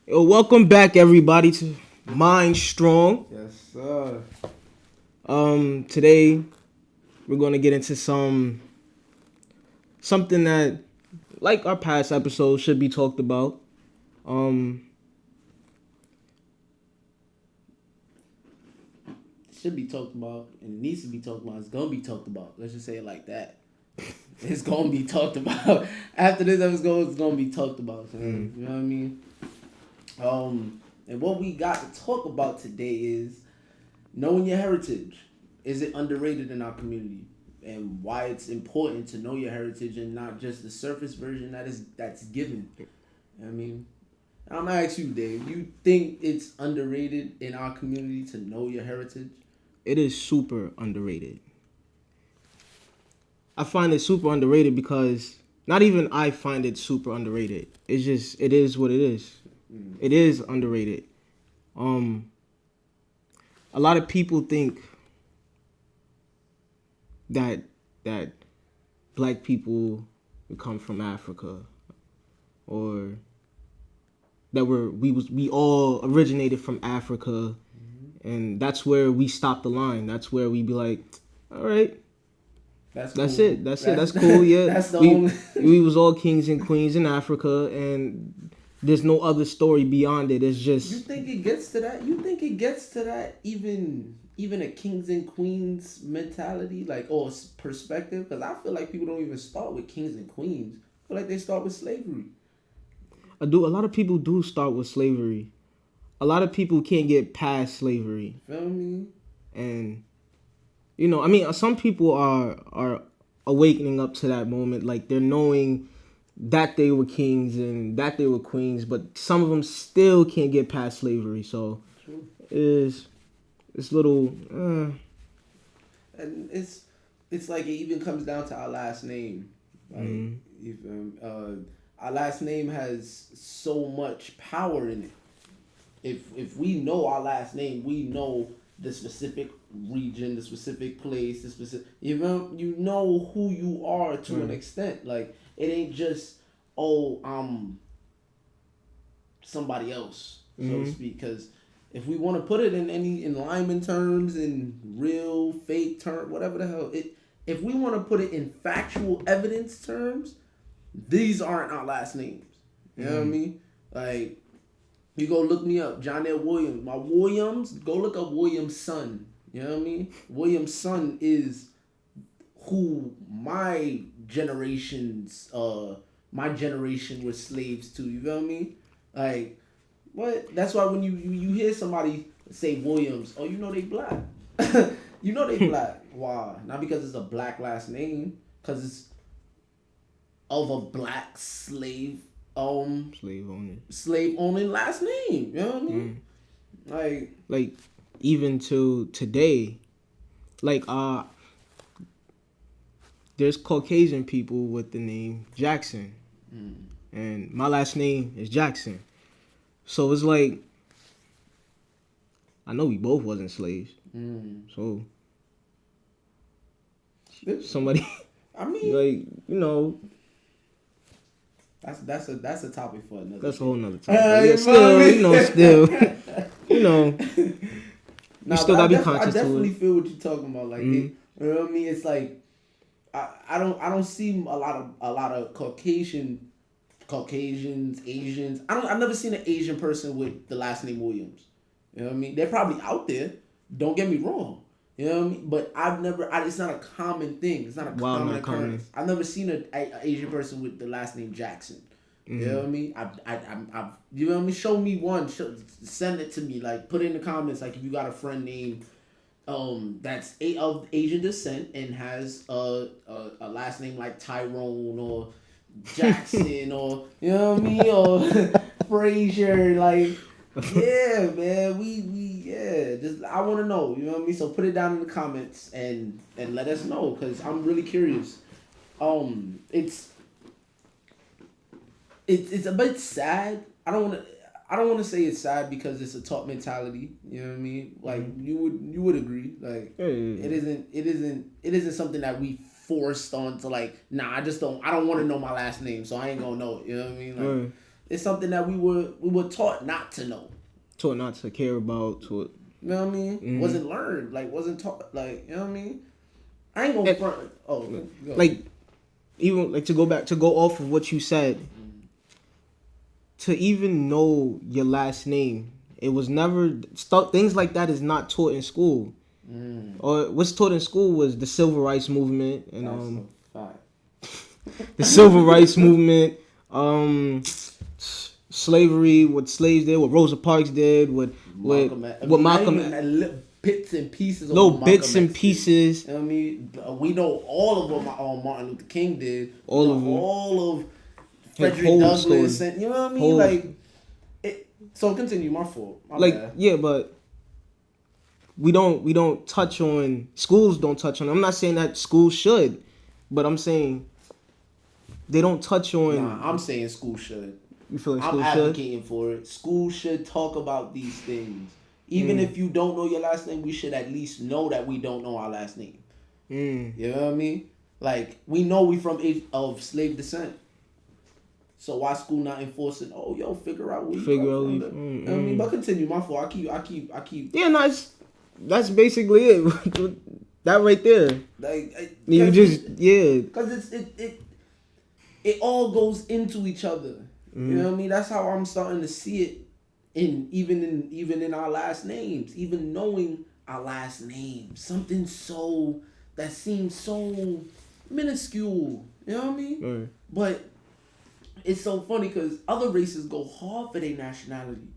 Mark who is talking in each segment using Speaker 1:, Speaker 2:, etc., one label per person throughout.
Speaker 1: Yo, welcome back everybody to MindStrong.
Speaker 2: Yes, sir.
Speaker 1: Today we're gonna get into something that, like our past episodes, should be talked about. Um,
Speaker 2: Should be talked about and it needs to be talked about. It's gonna be talked about. Let's just say it like that. It's gonna be talked about. After this episode, it's gonna be talked about. So, You know what I mean? And what we got to talk about today is knowing your heritage. Is it underrated in our community? And why it's important to know your heritage and not just the surface version that's given. You know what I mean? I'm gonna ask you, Dave. You think it's underrated in our community to know your heritage?
Speaker 1: it is super underrated. I find it super underrated because not even I find it super underrated. It's just it is what it is. It is underrated. Um, a lot of people think that that black people come from Africa, or that we all originated from Africa, and that's where we stop the line. That's where we be like, all right,
Speaker 2: That's
Speaker 1: that's
Speaker 2: cool.
Speaker 1: it, that's cool. Yeah,
Speaker 2: That's the
Speaker 1: we
Speaker 2: only.
Speaker 1: we was all kings and queens in Africa, and there's no other story beyond it. It's
Speaker 2: You
Speaker 1: just
Speaker 2: think it gets to that? You think it gets to that even a kings and queens mentality, like or perspective? Because I feel like people don't even start with kings and queens. I feel like they start with slavery.
Speaker 1: a lot of people do start with slavery. A lot of people can't get past slavery,
Speaker 2: Feel me?
Speaker 1: and I mean, some people are awakening up to that moment, like they're knowing that they were kings and that they were queens, but some of them still can't get past slavery. So
Speaker 2: True.
Speaker 1: is it's little
Speaker 2: And it's like it even comes down to our last name. Like if, our last name has so much power in it. If we know our last name, we know the specific region, the specific place, the specific you know who you are to an extent. Like it ain't just somebody else, so to speak. Because if we want to put it in any in Lyman terms, in real fake term, whatever the hell it. If we want to put it in factual evidence terms, these aren't our last names. You know what I mean? Like you go look me up, John L. Williams. My Williams, go look up Williams' son. You know what I mean? Williams' son is who my generation was slaves to. You feel me? Like what? That's why when you hear somebody say Williams, oh, you know they black. You know they black. Why? Not because it's a black last name, because it's of a black
Speaker 1: slave owner.
Speaker 2: slave owning last name. You know what I mean?
Speaker 1: Like even to today, like there's Caucasian people with the name Jackson, and my last name is Jackson. So it's like I know we both wasn't slaves. So somebody
Speaker 2: I mean,
Speaker 1: like
Speaker 2: that's a topic for another.
Speaker 1: that's a whole nother
Speaker 2: Yeah,
Speaker 1: topic. Yeah, still you still gotta be conscious
Speaker 2: I
Speaker 1: to
Speaker 2: definitely
Speaker 1: it.
Speaker 2: feel what you're talking about. Like, you know what I mean? It's like I don't see a lot of Caucasians, Asians. I've never seen an Asian person with the last name Williams. You know what I mean? They're probably out there. Don't get me wrong. You know what I mean? But it's not a common thing. It's not a common occurrence. I've never seen a Asian person with the last name Jackson. You know what I mean? I've you know what I mean? Show me one. Send it to me. Like put it in the comments. Like if you got a friend named that's of Asian descent and has a last name like Tyrone or Jackson or you know what I mean or Frazier. Like yeah, man, we yeah. Just I want to know. You know what I mean? So put it down in the comments and let us know because I'm really curious. It's a bit sad. I don't want to say it's sad because it's a top mentality. You know what I mean? Like you would agree. Like it isn't something that we forced on to like. Nah, I don't want to know my last name, so I ain't gonna know it. You know what I mean? Like It's something that we were taught not to know.
Speaker 1: Taught not to care about.
Speaker 2: You know what I mean? Mm-hmm. Wasn't learned. Like, wasn't taught. Like, you know what I mean? I ain't gonna front. Oh, go.
Speaker 1: Like, even like to go off of what you said. To even know your last name, it was never things like that is not taught in school. Or what's taught in school was the civil rights movement and the civil rights movement, slavery, what slaves did, what Rosa Parks did, what Malcolm.
Speaker 2: Bits and pieces.
Speaker 1: Little bits and pieces.
Speaker 2: You know what I mean? We know all of what Martin Luther King did. All of Frederick Douglass. And, you know what I mean? Like, so continue. My fault. My bad.
Speaker 1: Yeah, but we don't touch on, schools don't touch on. I'm not saying that schools should, but I'm saying they don't touch on.
Speaker 2: Nah, I'm saying school should.
Speaker 1: You feel like school should?
Speaker 2: I'm advocating for it. School should talk about these things. Even if you don't know your last name, we should at least know that we don't know our last name. You know what I mean? Like, we know we from of slave descent. So why school not enforcing? Oh, yo, figure out what you from. You know what I mean? But continue. My fault. I keep.
Speaker 1: Yeah, no, that's basically it. That right there.
Speaker 2: Like,
Speaker 1: you just
Speaker 2: because it all goes into each other. You know what I mean? That's how I'm starting to see it. Even in our last names, even knowing our last name, something that seems so minuscule. You know what I mean? But it's so funny because other races go hard for their nationality.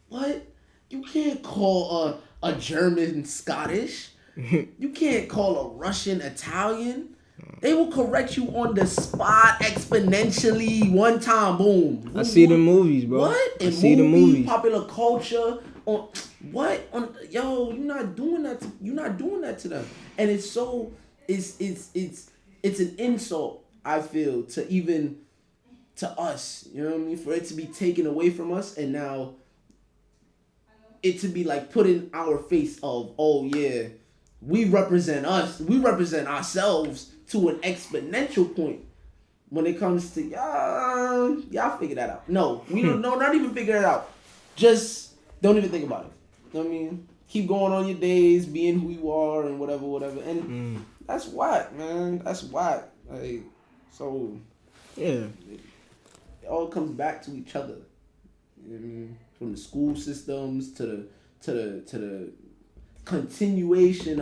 Speaker 2: What? You can't call a German Scottish. You can't call a Russian Italian. They will correct you on the spot exponentially. One time, boom.
Speaker 1: I see the movies, bro.
Speaker 2: What?
Speaker 1: I see the movies.
Speaker 2: Popular culture. On what? Yo, you're not doing that. You're not doing that to them. And it's so. It's an insult. I feel to us. You know what I mean? For it to be taken away from us, and now it to be like put in our face of, oh yeah, we represent us. We represent ourselves to an exponential point when it comes to y'all figure that out. No, we don't. No, not even figure it out. Just don't even think about it. You know what I mean? Keep going on your days, being who you are, and whatever. And that's whack, man. That's whack. Like, so
Speaker 1: yeah,
Speaker 2: it all comes back to each other. You know what I mean? From the school systems to the continuation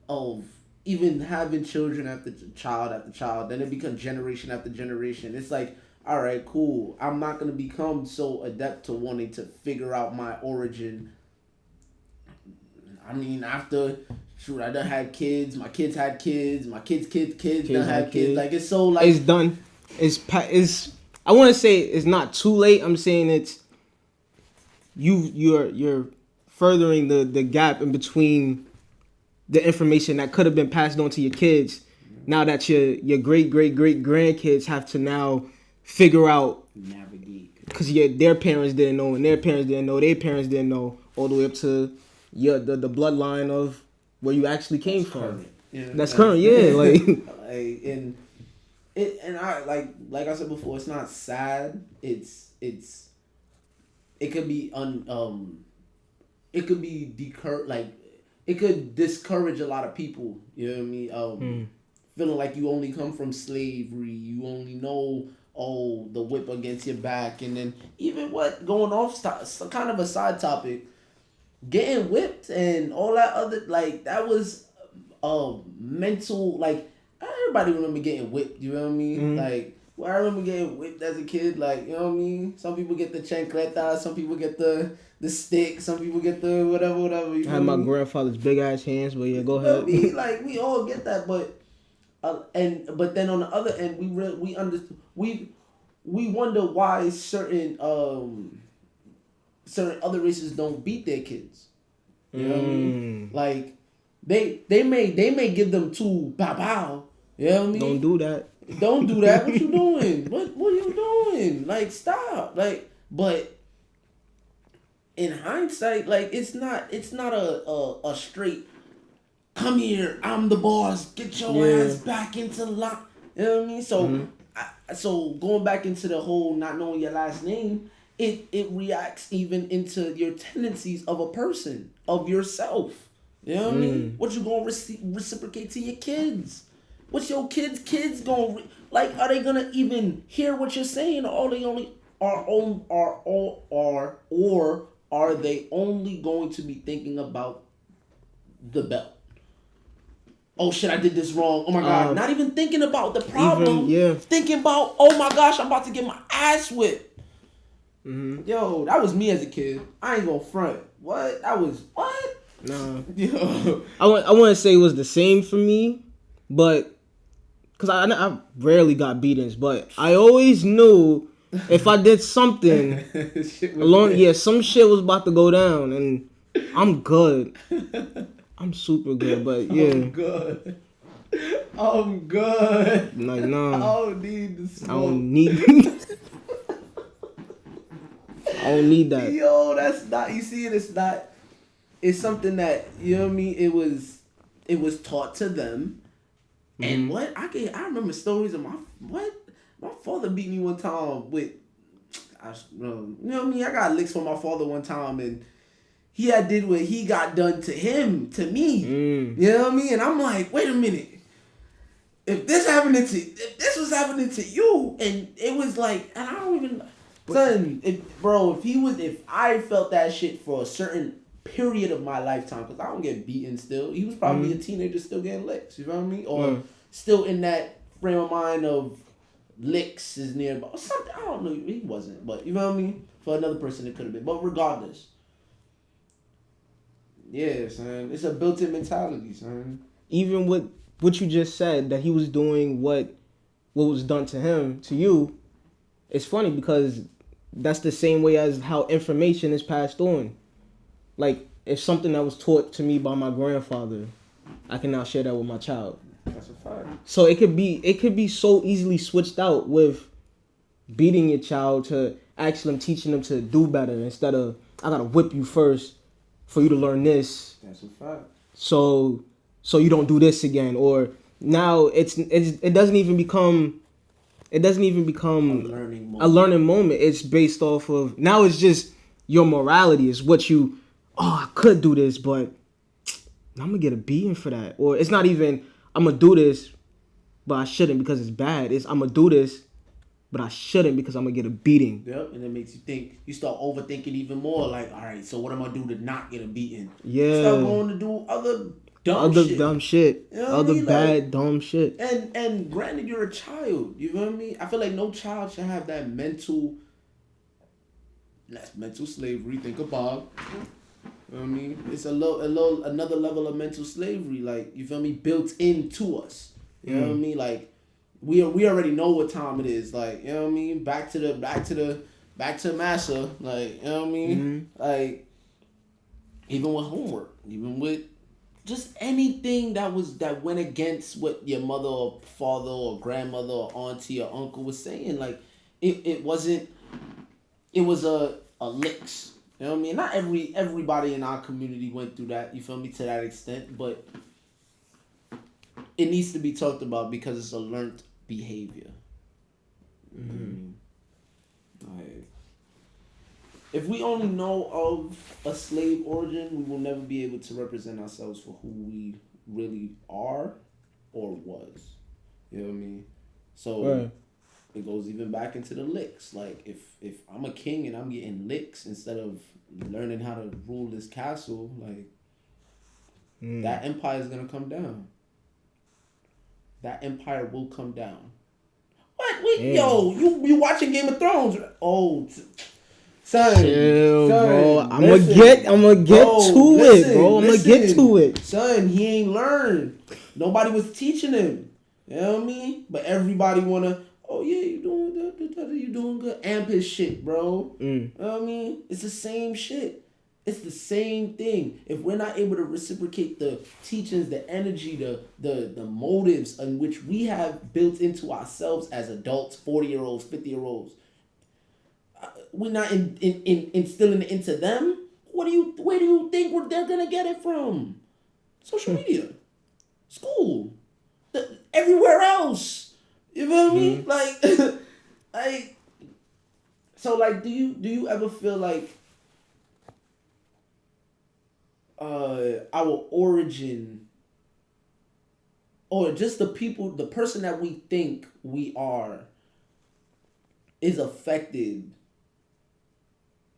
Speaker 2: of even having children after child, then it becomes generation after generation. It's like, all right, cool. I'm not going to become so adept to wanting to figure out my origin. I mean, after, I done had kids, my kids had kids, my kids done had kids. Like, it's so like...
Speaker 1: It's done. It's I want to say it's not too late. I'm saying it's... You're furthering the gap in between the information that could have been passed on to your kids. Now that your great grandkids have to now figure out,
Speaker 2: navigate,
Speaker 1: because their parents didn't know, and their parents didn't know, their parents didn't know, all the way up to the bloodline of where you actually came from. That's current, yeah. Like,
Speaker 2: and I like I said before, it's not sad. It could be it could be it could discourage a lot of people. You know what I mean? Feeling like you only come from slavery, you only know the whip against your back, and then even going off kind of a side topic, getting whipped and all that other, like, that was mental, like, everybody remember getting whipped. You know what I mean? Like, I remember getting whipped as a kid. Like, you know what I mean? Some people get the chancleta, some people get the stick, some people get the whatever.
Speaker 1: I had my grandfather's big ass hands, but yeah, go ahead.
Speaker 2: You know, we all get that, but then on the other end, we wonder why certain other races don't beat their kids. You know what I mean? Like, they may give them two bow. You know what I mean?
Speaker 1: Don't do that.
Speaker 2: Don't do that. What you doing? What are you doing? Like, stop. Like, but in hindsight, like, it's not a straight, come here, I'm the boss, get your ass back into lock. You know what I mean? So So going back into the whole not knowing your last name, it reacts even into your tendencies of a person, of yourself. You know what I mean? What you gonna reciprocate to your kids? What's your kids gonna like? Are they gonna even hear what you're saying, or are they only or are they only going to be thinking about the belt? Oh shit, I did this wrong. Oh my god, not even thinking about the problem. Thinking about, oh my gosh, I'm about to get my ass whipped. Mm-hmm. Yo, that was me as a kid. I ain't gonna front. What? That was what?
Speaker 1: Nah. Yo. I want to say it was the same for me, but because I rarely got beatings, but I always knew if I did something some shit was about to go down, and I'm good. I'm super good, but yeah.
Speaker 2: I'm good.
Speaker 1: Like, nah.
Speaker 2: I don't need the smoke.
Speaker 1: I don't need that.
Speaker 2: Yo, that's not, you see, it's not, it's something that, you know what I mean, it was taught to them. Mm-hmm. And what, I remember stories of my father beat me one time with, you know what I mean, I got licks from my father one time, and he had did what he got done to him, to me. You know what I mean? And I'm like, wait a minute. If this was happening to you, and it was like, and I don't even, son, if I felt that shit for a certain period of my lifetime, because I don't get beaten still. He was probably a teenager still getting licks, you know what I mean? Or still in that frame of mind of licks is nearby. Or something, I don't know, he wasn't, but you know what I mean? For another person it could have been. But regardless. Yeah, son. It's a built-in mentality, son.
Speaker 1: Even with what you just said, that he was doing what was done to him, to you, it's funny because that's the same way as how information is passed on. Like, if something that was taught to me by my grandfather, I can now share that with my child.
Speaker 2: That's a fact.
Speaker 1: So it could be so easily switched out with beating your child to actually teaching them to do better instead of, I gotta whip you first for you to learn this.
Speaker 2: That's a fact.
Speaker 1: So you don't do this again. Or now it doesn't even become a learning moment. It's based off of, now it's just your morality. It's what you, I could do this, but I'm gonna get a beating for that. Or it's not even, I'm gonna do this, but I shouldn't because it's bad. It's, I'm gonna do this, but I shouldn't because I'm gonna get a beating.
Speaker 2: Yep, and it makes you think. You start overthinking even more. Like, all right, so what am I do to not get a beating?
Speaker 1: Yeah.
Speaker 2: You start going to do other dumb shit. You know
Speaker 1: other bad, dumb shit.
Speaker 2: And granted, you're a child. You know what I mean? I feel like no child should have that mental. That's mental slavery. Think about. You know what I mean? It's another level of mental slavery. Like, you feel me? Built into us. You know what I mean? Like. We already know what time it is, like, you know what I mean? Back to massa, like, you know what I mean? Like, even with homework, even with just anything that went against what your mother or father or grandmother or auntie or uncle was saying, like, it was a licks. You know what I mean? Not everybody in our community went through that, you feel me, to that extent, but it needs to be talked about because it's a learned behavior. Like, if we only know of a slave origin, we will never be able to represent ourselves for who we really are or was. You know what I mean? So it goes even back into the licks. Like, if I'm a king and I'm getting licks instead of learning how to rule this castle, like, that empire is gonna come down. That empire will come down. What? Wait, yo, you watching Game of Thrones? Oh, son,
Speaker 1: bro. I'm gonna get to it.
Speaker 2: Son, he ain't learned. Nobody was teaching him. You know what I mean? But everybody wanna. Oh yeah, you doing good. Amp his shit, bro. You know what I mean? It's the same shit. It's the same thing. If we're not able to reciprocate the teachings, the energy, the motives in which we have built into ourselves as adults, 40-year-olds, 50-year-olds, we're not instilling it into them. Where do you think they're gonna get it from? Social media, school, everywhere else. You feel me? Like, like, so like, do you ever feel like our origin, or just the person that we think we are, is affected,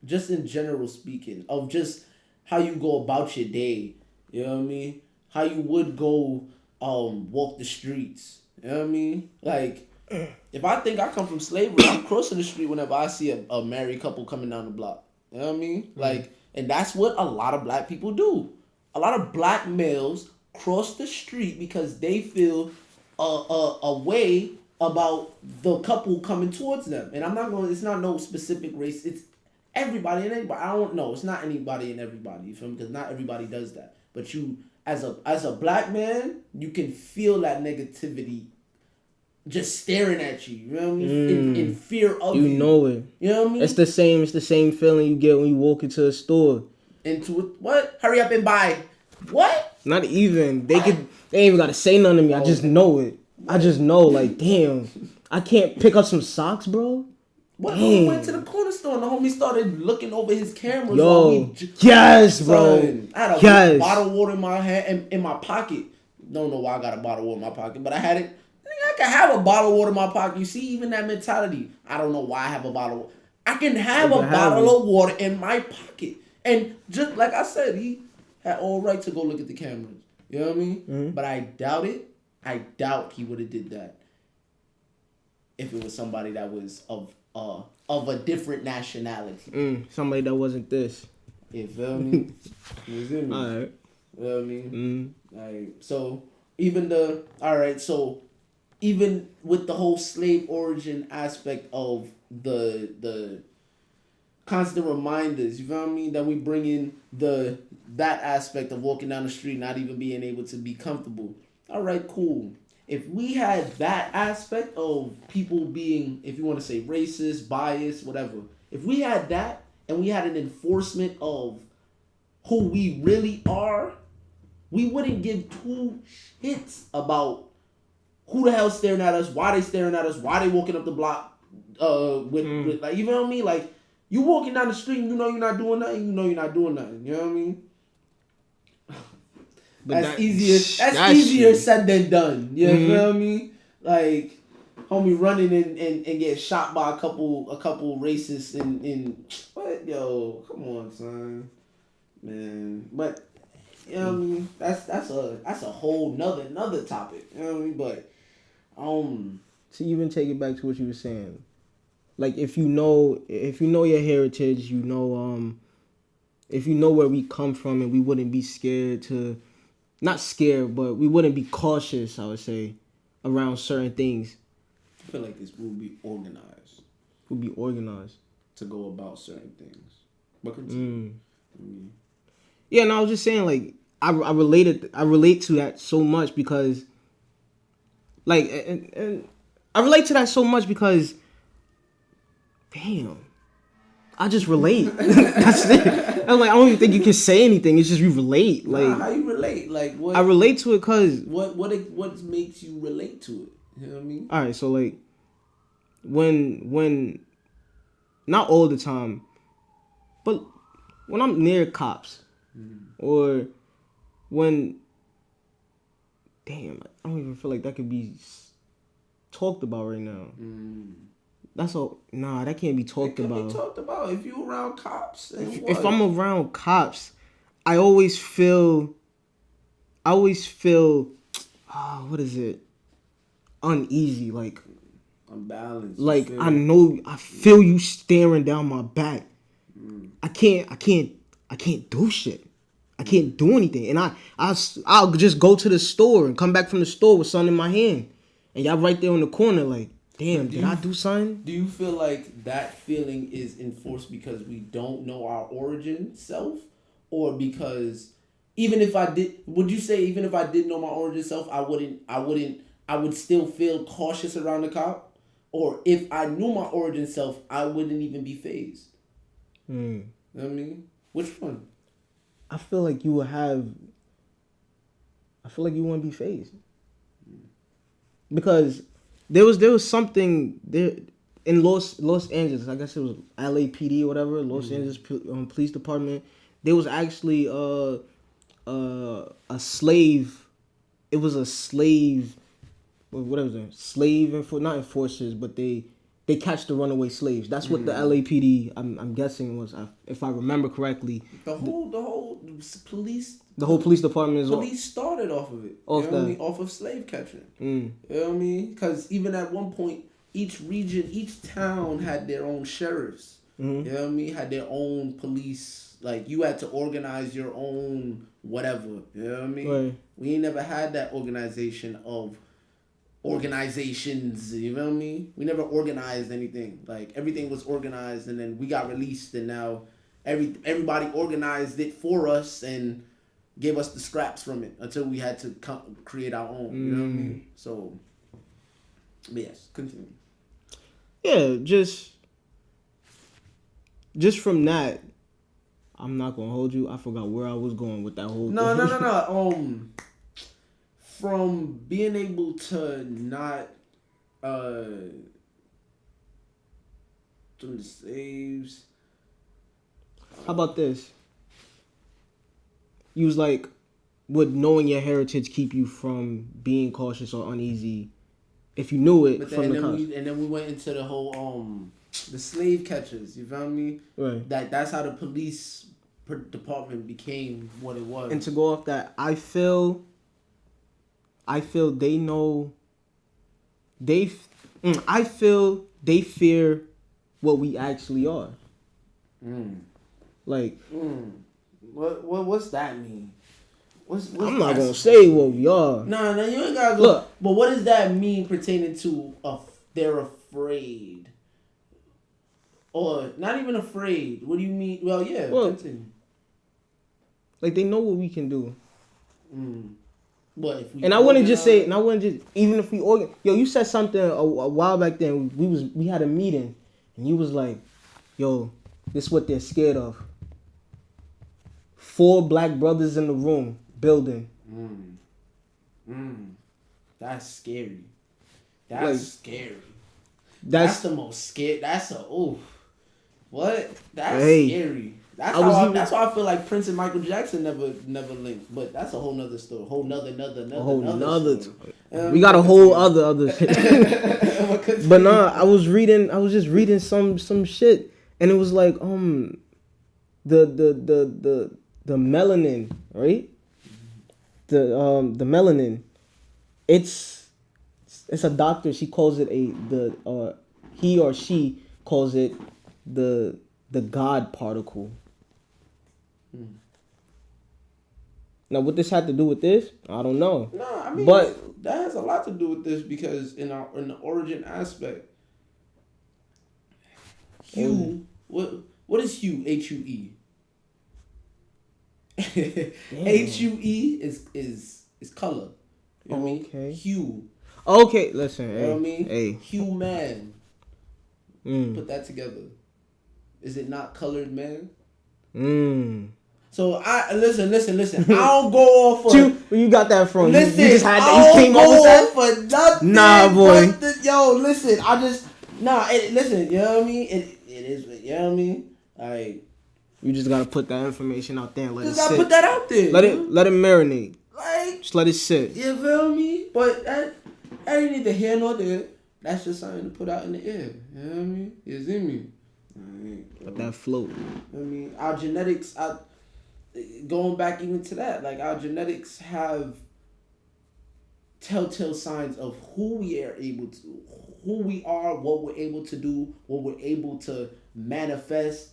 Speaker 2: just in general speaking, of just how you go about your day? You know what I mean? How you would go walk the streets. You know what I mean? Like, if I think I come from slavery, I'm crossing the street whenever I see a married couple coming down the block. You know what I mean? Like, and that's what a lot of black people do. A lot of black males cross the street because they feel a way about the couple coming towards them. And I'm not going. It's not no specific race. It's everybody and anybody. I don't know. It's not anybody and everybody. You feel me? Because not everybody does that. But you, as a black man, you can feel that negativity just staring at you. You know what I mean? In fear of you.
Speaker 1: You know it.
Speaker 2: You know what I mean?
Speaker 1: It's the same feeling you get when you walk into a store.
Speaker 2: Into it, what? Hurry up and buy. What?
Speaker 1: Not even. They ain't even gotta say nothing to me. I just know it. I just know, like, damn, I can't pick up some socks, bro.
Speaker 2: What? Homie went to the corner store and the homie started looking over his cameras.
Speaker 1: Yo, yes, bro.
Speaker 2: I had a bottle of water in my hand, in my pocket. Don't know why I got a bottle of water in my pocket, but I had it. I can have a bottle of water in my pocket. You see, even that mentality. I don't know why I have a bottle. I can have a bottle of water in my pocket. And just like I said, he had all right to go look at the cameras. You know what I mean? Mm-hmm. But I doubt it. I doubt he would have did that if it was somebody that was of a different nationality.
Speaker 1: Somebody that wasn't this.
Speaker 2: You feel me? You feel me?
Speaker 1: All right.
Speaker 2: You know what I mean? Like, so even with the whole slave origin aspect of the constant reminders, you feel me, that we bring in that aspect of walking down the street, not even being able to be comfortable. All right, cool. If we had that aspect of people being, if you want to say racist, biased, whatever, if we had that and we had an enforcement of who we really are, we wouldn't give two shits about who the hell's staring at us, why they staring at us, why they walking up the block with like, you know what I mean? Like, you walking down the street and you know you're not doing nothing, you know you're not doing nothing. You know what I mean? But that's easier said than done. You feel me? Like, homie running and get shot by a couple racists in what? Yo, come on, son. Man. But you know what I mean? That's a whole another topic. You know what I mean? But
Speaker 1: to even take it back to what you were saying. Like, if you know your heritage, you know if you know where we come from, and we wouldn't be scared to, not scared, but we wouldn't be cautious, I would say, around certain things.
Speaker 2: I feel like this will be organized.
Speaker 1: We'll be organized
Speaker 2: to go about certain things. But continue.
Speaker 1: Yeah, and I was just saying, like, I relate to that so much because, like, and I relate to that so much because, damn, I just relate. That's it. I'm like, I don't even think you can say anything. It's just you relate. Like,
Speaker 2: how you relate? Like, what?
Speaker 1: I relate to it because
Speaker 2: what makes you relate to it? You know what I mean?
Speaker 1: All right, so like, when not all the time, but when I'm near cops, or when, damn, I don't even feel like that could be talked about right now. That's all. Nah, that can't be talked about.
Speaker 2: Be talked about if you around cops.
Speaker 1: If I'm around cops, I always feel. What is it? Uneasy, like
Speaker 2: unbalanced.
Speaker 1: Like, I feel you staring down my back. I can't do shit. I can't do anything, and I'll just go to the store and come back from the store with something in my hand, and y'all right there in the corner, like, damn, did I do something?
Speaker 2: Do you feel like that feeling is enforced because we don't know our origin self, or because even if I did, would you say even if I did know my origin self, I would still feel cautious around the cop? Or if I knew my origin self, I wouldn't even be fazed. You know what I mean? Which one?
Speaker 1: I feel like you wouldn't be fazed. Because There was something there in Los Angeles. I guess it was LAPD or whatever. Los Angeles Police Department. There was actually a slave. It was a slave. Whatever slave not enforcers, but they catch the runaway slaves. That's what the LAPD I'm guessing was, if I remember correctly.
Speaker 2: The whole police.
Speaker 1: The whole police department is
Speaker 2: police started off of it. Off of slave catching. You know what I mean? Because even at one point, each region, each town had their own sheriffs. You know what I mean? Had their own police. Like, you had to organize your own whatever. You know what I mean?
Speaker 1: Right.
Speaker 2: We ain't never had that organization of organizations. You know what I mean? We never organized anything. Like, everything was organized, and then we got released, and now everybody organized it for us and gave us the scraps from it until we had to create our own. You know what I mean? So, yes, continue.
Speaker 1: Yeah, just from that, I'm not gonna hold you. I forgot where I was going with that whole thing.
Speaker 2: No. From being able to not do the slaves.
Speaker 1: How about this? You was like, would knowing your heritage keep you from being cautious or uneasy if you knew it from the cops?
Speaker 2: And then we went into the whole the slave catchers. You feel me?
Speaker 1: Right.
Speaker 2: That's how the police department became what it was.
Speaker 1: And to go off that, I feel they know. I feel they fear what we actually are. Like.
Speaker 2: What's that mean?
Speaker 1: I'm not gonna say what we are.
Speaker 2: No, you ain't gotta go.
Speaker 1: Look,
Speaker 2: but what does that mean pertaining to they're afraid? Or not even afraid. What do you mean? Well, yeah. Continue.
Speaker 1: Like, they know what we can do.
Speaker 2: But if we
Speaker 1: I wouldn't just say, even if we organize. Yo, you said something a while back then. We had a meeting, and you was like, "Yo, this is what they're scared of. 4 black brothers in the room building."
Speaker 2: That's scary. That's scary.
Speaker 1: That's
Speaker 2: the most scary. What? That's scary. That's why I feel like Prince and Michael Jackson never linked. But that's a whole nother story. Whole nother story.
Speaker 1: We got a whole other shit. But nah, I was just reading some shit, and it was like the melanin, right? The melanin. It's a doctor. She calls it he or she calls it the God particle. Now, what this had to do with this, I don't know.
Speaker 2: No, I mean,
Speaker 1: but
Speaker 2: that has a lot to do with this because in the origin aspect, hue. What is hue? HUE. HUE is color. You know what I mean?
Speaker 1: Okay.
Speaker 2: Hue.
Speaker 1: Okay, listen.
Speaker 2: You know what I mean?
Speaker 1: Hey.
Speaker 2: Human. Put that together. Is it not colored man? So listen. I don't go off for
Speaker 1: where you got that from?
Speaker 2: Listen,
Speaker 1: you just had
Speaker 2: I
Speaker 1: that. You came
Speaker 2: don't
Speaker 1: up with
Speaker 2: go
Speaker 1: that?
Speaker 2: off for nothing.
Speaker 1: Nah, boy.
Speaker 2: Listen. I just listen. You know what I mean? It is. You know what I mean? Like,
Speaker 1: you just gotta put that information out there and let it sit.
Speaker 2: Just gotta put that out there.
Speaker 1: Let it marinate.
Speaker 2: Like,
Speaker 1: just let it sit.
Speaker 2: You feel me? But that ain't neither here nor there. That's just something to put out in the air. You know what I mean? You see me?
Speaker 1: Let that float.
Speaker 2: I mean, our genetics. Going back even to that, like, our genetics have telltale signs of who we are, what we're able to do, what we're able to manifest.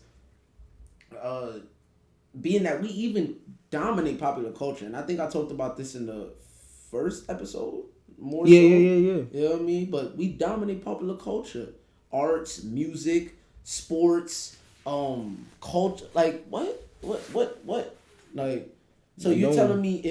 Speaker 2: Being that we even dominate popular culture, and I think I talked about this in the first episode.
Speaker 1: Yeah.
Speaker 2: You know what I mean? But we dominate popular culture, arts, music, sports, culture. Like, what? Like, so you're telling me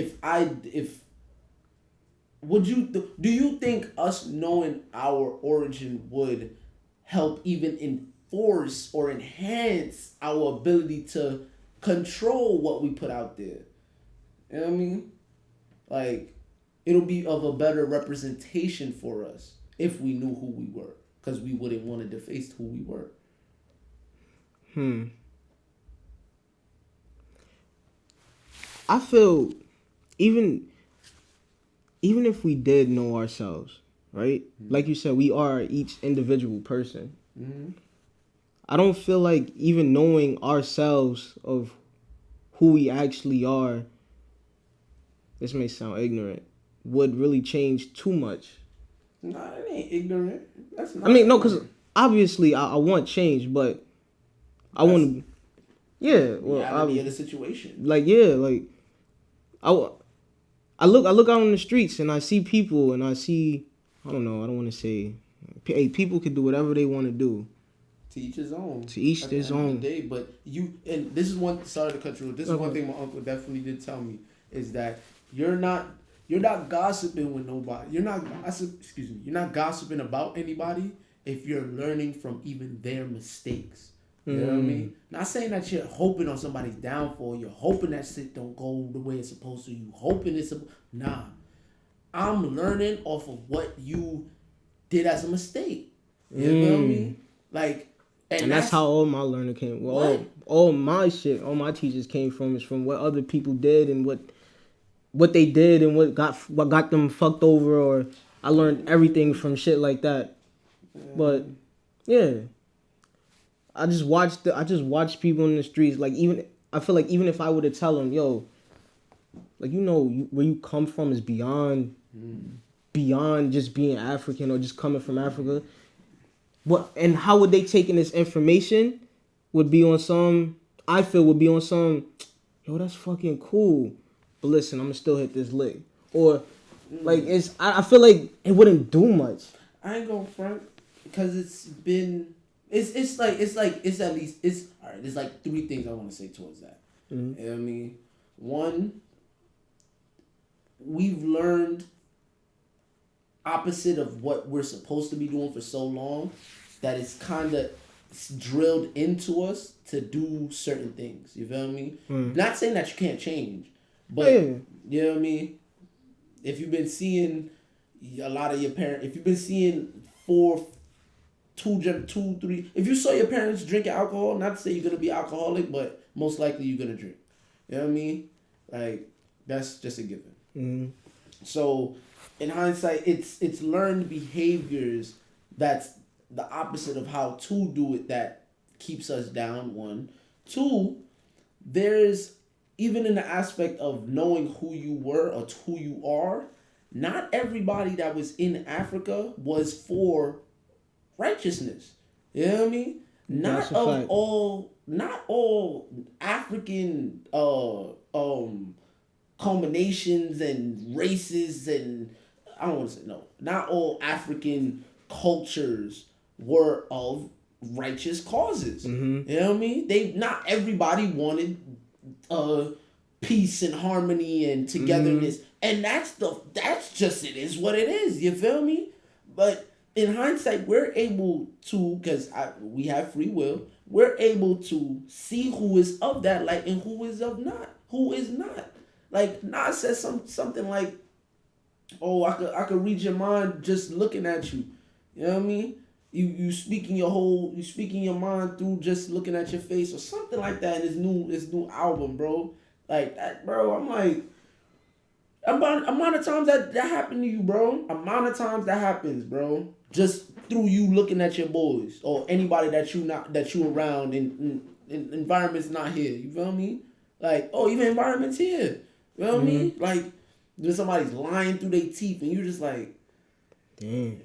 Speaker 2: do you think us knowing our origin would help even enforce or enhance our ability to control what we put out there? You know what I mean? Like, it'll be of a better representation for us if we knew who we were, because we wouldn't want to deface who we were.
Speaker 1: I feel even if we did know ourselves, right? Like you said, we are each individual person. I don't feel like even knowing ourselves of who we actually are, this may sound ignorant, would really change too much.
Speaker 2: Nah, that ain't ignorant. That's not.
Speaker 1: I mean, no, because obviously I want change, but I want to. Yeah, well,
Speaker 2: reality of the situation.
Speaker 1: Like, yeah, like I look out on the streets and I see people and I see, I don't know, I don't want to say, hey, people can do whatever they want to do.
Speaker 2: To each his own.
Speaker 1: To each his own.
Speaker 2: Of the day, but and this is one. Sorry to cut you. This is one thing my uncle definitely did tell me is that you're not gossiping with nobody. You're not gossiping about anybody if you're learning from even their mistakes. You know what I mean? Not saying that you're hoping on somebody's downfall. You're hoping that shit don't go the way it's supposed to. You hoping it's nah. I'm learning off of what you did as a mistake. You know what I mean? Like.
Speaker 1: And that's how all my learning came. Well, all my teachers came from is from what other people did and what they did and what got them fucked over. Or I learned everything from shit like that. But yeah, I just watched people in the streets. Like I feel like even if I were to tell them, yo, like where you come from is beyond just being African or just coming from Africa. What and how would they take in this information? Would be on some. Yo, that's fucking cool. But listen, I'm gonna still hit this lick. Or like I feel like it wouldn't do much.
Speaker 2: I ain't going front because it's at least all right. There's like three things I want to say towards that. You know what I mean? One, we've learned opposite of what we're supposed to be doing for so long that it's kind of drilled into us to do certain things. You feel me? Not saying that you can't change, but you know what I mean? If you've been seeing a lot of your parents, if you've been seeing 3, if you saw your parents drinking alcohol, not to say you're going to be alcoholic, but most likely you're going to drink. You know what I mean? Like, that's just a given. So, in hindsight, it's learned behaviors that's the opposite of how to do it that keeps us down, one. Two, there's, even in the aspect of knowing who you were or who you are, not everybody that was in Africa was for righteousness. You know what I mean? Not all African culminations and races and I don't want to say no. Not all African cultures were of righteous causes. You know what I mean? Not everybody wanted peace and harmony and togetherness. And that's just it is what it is. You feel me? But in hindsight, we're able to, because we have free will, we're able to see who is of that light and who is not. Like Nas says something like, "Oh, I could read your mind just looking at you." You know what I mean? You speaking your mind through just looking at your face or something like that in his new album, bro. Like that, bro. I'm like, amount of times that happened to you, bro. Amount of times that happens, bro. Just through you looking at your boys or anybody that you around in environments not here. You feel me? Like, oh, even environments here. You know what I mean? Like, when somebody's lying through their teeth and you're just like,
Speaker 1: damn.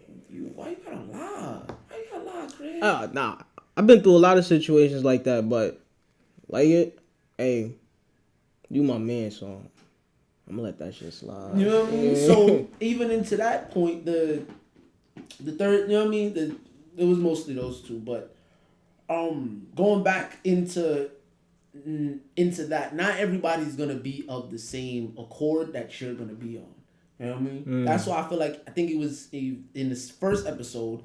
Speaker 2: Why you gotta lie? Why you gotta lie, Craig?
Speaker 1: Nah. I've been through a lot of situations like that, but hey, you my man, so I'm gonna let that shit slide.
Speaker 2: You know what I mean? So even into that point, the third, you know what I mean? It was mostly those two, but going back into that, not everybody's gonna be of the same accord that you're gonna be on. You know what I mean? That's why I feel like, I think it was in this first episode,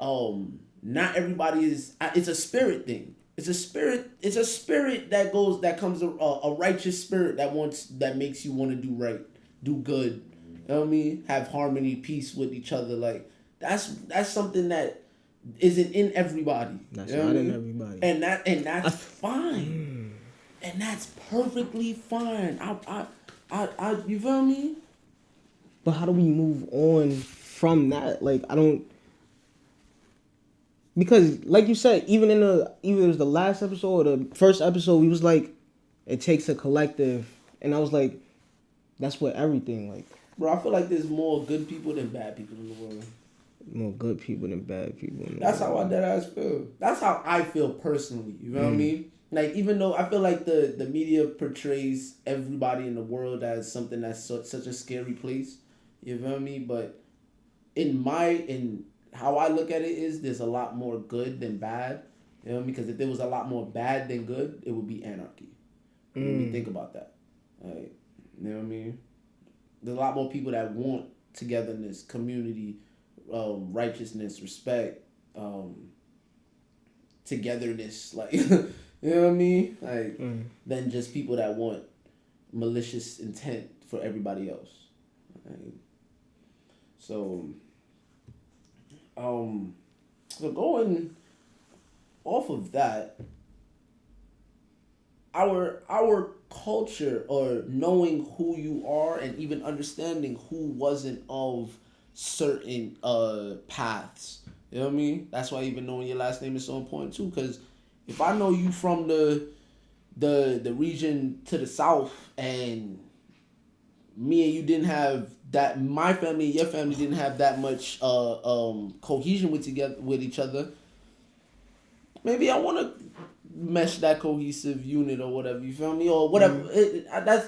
Speaker 2: not everybody is, it's a spirit thing. It's a spirit that comes, a righteous spirit that makes you want to do right, do good. You know what I mean? Have harmony, peace with each other. Like, That's something that isn't in everybody.
Speaker 1: That's not in everybody.
Speaker 2: And that's fine. And that's perfectly fine. I you feel me?
Speaker 1: But how do we move on from that? Like, I don't, because like you said, either it was the last episode or the first episode, we was like, it takes a collective, and I was like, that's what everything like.
Speaker 2: Bro, I feel like there's more good people than bad people in the world.
Speaker 1: More good people than bad people.
Speaker 2: That's how I deadass feel. That's how I feel personally. You know what I mean? Like, even though I feel like the media portrays everybody in the world as something that's such a scary place. You feel me? But in how I look at it is there's a lot more good than bad. You know what I mean? Because if there was a lot more bad than good, it would be anarchy. Let me think about that. Like, you know what I mean? There's a lot more people that want togetherness, community, righteousness, respect, togetherness, like you know what I mean? Like than just people that want malicious intent for everybody else. Right? So going off of that, our culture, or knowing who you are and even understanding who wasn't of certain paths. You know what I mean? That's why even knowing your last name is so important too. Because if I know you from the region to the south, and me and you didn't have that, my family and your family didn't have that much cohesion with each other, maybe I want to mesh that cohesive unit or whatever. You feel me? Or whatever. That's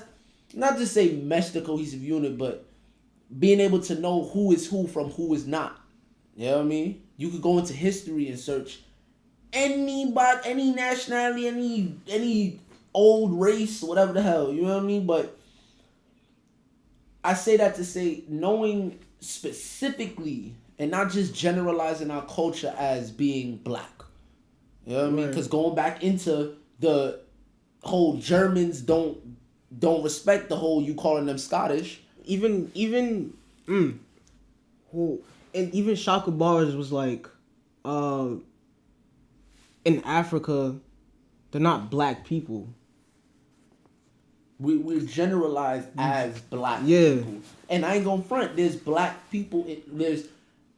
Speaker 2: not to say mesh the cohesive unit, but being able to know who is who from who is not. You know what I mean? You could go into history and search anybody, any nationality, any old race, whatever the hell. You know what I mean? But I say that to say knowing specifically and not just generalizing our culture as being black. You know what I mean? Because going back into the whole Germans don't respect the whole you calling them Scottish.
Speaker 1: And even Shaka Bars was like, in Africa, they're not black people.
Speaker 2: We're generalized as black people. And I ain't gonna front, there's black people, there's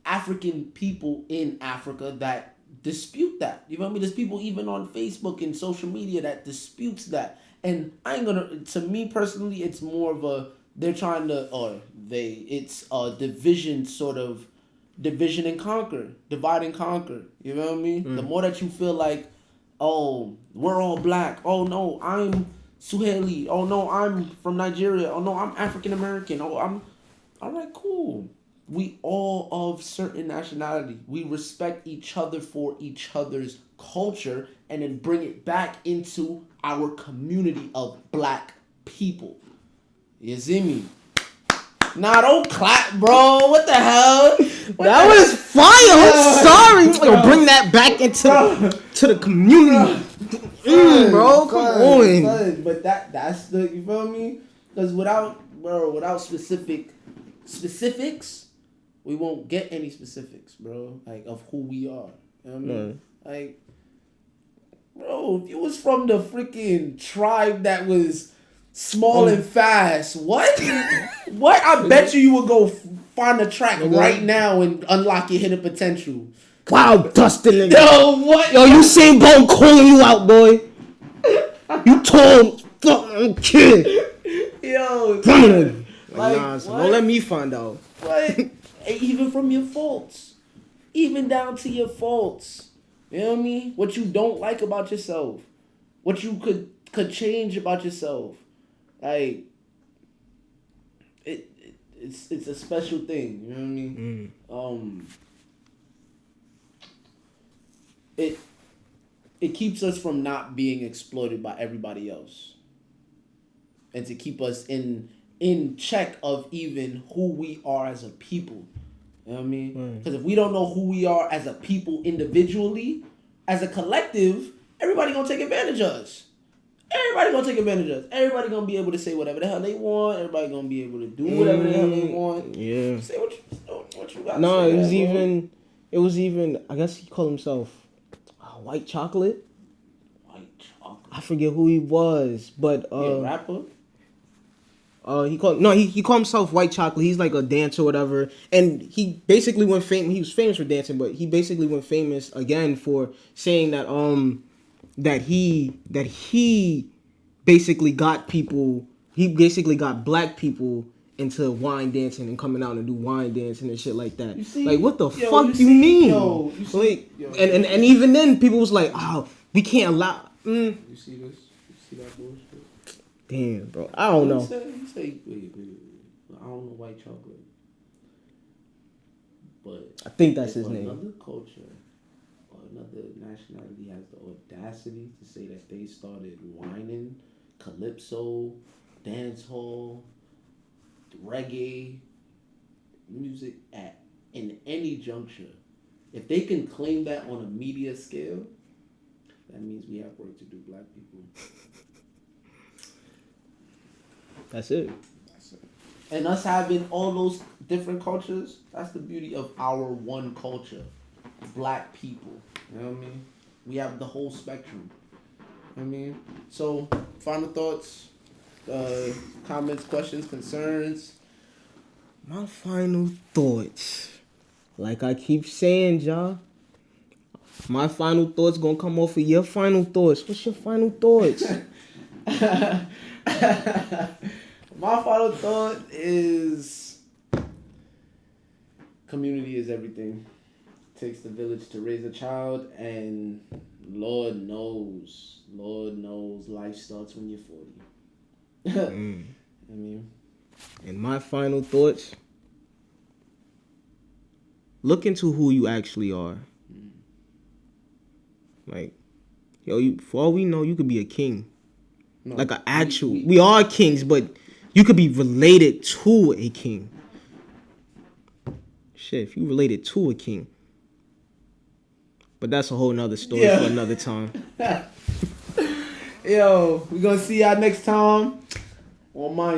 Speaker 2: African people in Africa that dispute that. You know what I mean? There's people even on Facebook and social media that disputes that. And I ain't gonna, to me personally, it's more of a, it's a division and conquer, divide and conquer. You know what I mean? The more that you feel like, oh, we're all black. Oh no, I'm Suhaili. Oh no, I'm from Nigeria. Oh no, I'm African American. Oh, I'm, all right, cool. We all of certain nationality. We respect each other for each other's culture, and then bring it back into our community of black people. You see me? Nah, don't clap, bro. What the hell?
Speaker 1: That was fire. I'm sorry. Yo, bring that back into the community. Bro, come on.
Speaker 2: But that's the, you feel me? Because without specifics, we won't get any specifics, bro. Like, of who we are. You know what I mean? Like, bro, if you was from the freaking tribe that was small and fast, what? What? I bet you would go find a track right now and unlock your hidden potential.
Speaker 1: Wow, Dustin, nigga.
Speaker 2: Yo, what?
Speaker 1: Yo, you seen Bone calling you out, boy. You told fucking kid.
Speaker 2: Yo.
Speaker 1: Like, nah, so don't let me find out.
Speaker 2: What? Even from your faults. Even down to your faults. You know what I mean? What you don't like about yourself. What you could change about yourself. Like, it's a special thing. You know what I mean? It keeps us from not being exploited by everybody else, and to keep us in check of even who we are as a people. You know what I mean? Because if we don't know who we are as a people individually, as a collective, everybody gonna take advantage of us. everybody gonna take advantage of us. Everybody gonna be able to say whatever the hell they want. Everybody gonna be able to do whatever the hell they want.
Speaker 1: Yeah.
Speaker 2: Say what you got.
Speaker 1: No,
Speaker 2: say
Speaker 1: it was
Speaker 2: that,
Speaker 1: even. It was even. I guess he called himself White Chocolate.
Speaker 2: White chocolate.
Speaker 1: I forget who he was, but
Speaker 2: rapper.
Speaker 1: He called himself White Chocolate. He's like a dancer or whatever, and he basically went famous. He was famous for dancing, but he basically went famous again for saying that that he basically got people. He basically got black people into wine dancing and coming out and do wine dancing and shit like that. Like, what the fuck you mean? And even then, people was like, oh, we can't allow.
Speaker 2: You see this? You see that bullshit?
Speaker 1: Damn, bro. I don't know.
Speaker 2: You say, wait. I don't know White Chocolate. But
Speaker 1: I think that's his name.
Speaker 2: Another culture or another nationality has the audacity to say that they started whining, calypso, dancehall, reggae music in any juncture. If they can claim that on a media scale, that means we have work to do, black people.
Speaker 1: That's it.
Speaker 2: And us having all those different cultures, that's the beauty of our one culture. Black people. You know what I mean? We have the whole spectrum. You know what I mean? So, final thoughts, comments, questions, concerns.
Speaker 1: My final thoughts. Like I keep saying, y'all. My final thoughts gonna come off of your final thoughts. What's your final thoughts?
Speaker 2: My final thought is community is everything. It takes the village to raise a child, and Lord knows, life starts when you're 40. I mean,
Speaker 1: and my final thoughts, look into who you actually are. Like, yo, for all we know, you could be a king. No, like an actual. We are kings, but you could be related to a king. Shit, if you related to a king. But that's a whole nother story for another time.
Speaker 2: Yo, we're gonna see y'all next time on Mind.